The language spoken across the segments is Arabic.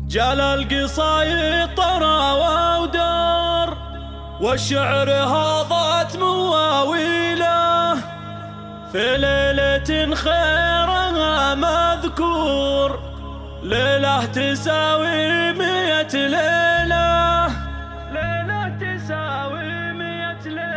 جال القصايد طرى ودار، والشعر هاضت مواويله، في ليلة خيرها مذكور، ليلة تساوي 100 ليلة، ليلة تساوي 100 ليلة.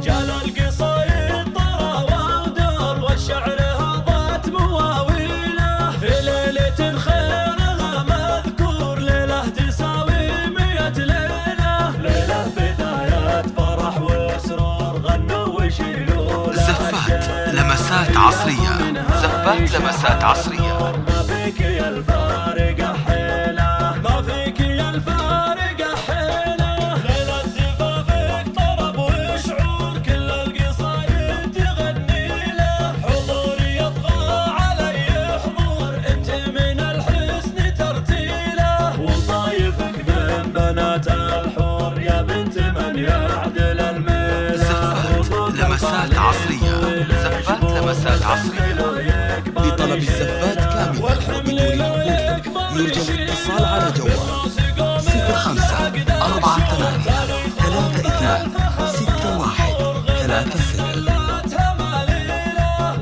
جال القصايد طرى ودار، والشعر هاضت مواويله، في ليلة خيرها مذكور، ليلة تساوي 100 ليلة، ليلة بدايات فرح وسرور، غنوا ويشيلوا زفات لمسات عصرية، زفات لمسات عصرية. ما فيك يا الفارقة حيلة، ما فيك يا الفارقة حيلة، ليلة زفافك طرب وشعور، كل القصايد تغني له، حضور يطغى علي حضور، انت من الحسن ترتيله، وصايفك من بنات الحور، يا بنت من يعدل الميل. زفات لمسات عصرية، زفات لمسات عصرية. لطلب الزفات كاملة وبدون حقوق يرجى الاتصال على جوال 05 48 32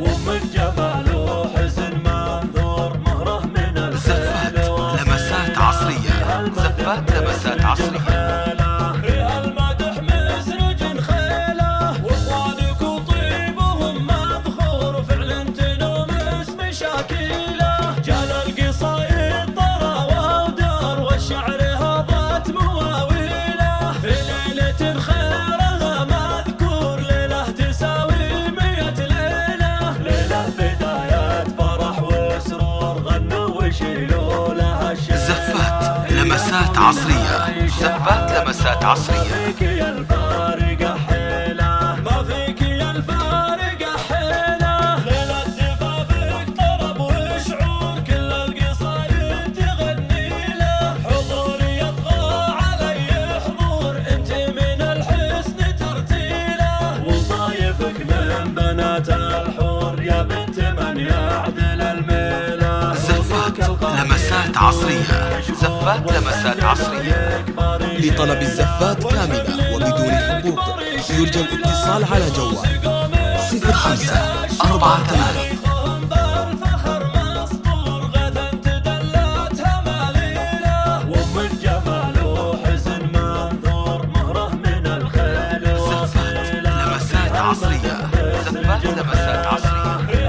61 30. زفات لمسات عصرية، زفات لمسات عصرية. جال القصايد طرى ودار، والشعر هاضت مواويله، في ليلة خيرها مذكور، ليلة تساوي 100 ليلة، ليلة بدايات فرح وسرور، غنوا ويشيلوا لها الشيلة. زفات لمسات عصرية، زفات لمسات عصرية. ما فيك يا الفارقة حيلة، ما فيك يا الفارقة حيلة، ليلة زفافك طرب وشعور، كل القصايد تغني له، حضور يطغى علي حضور، انت من الحسن ترتيله، وصايفك من بنات الحور، يا بنت من يعدل الميله. زفات لمسات عصرية، زفات لمسات عصرية. لطلب الزفات كاملة وبدون حقوق يرجى الاتصال على جوال 05 48 زفات لمسات عصرية، زفات لمسات عصرية.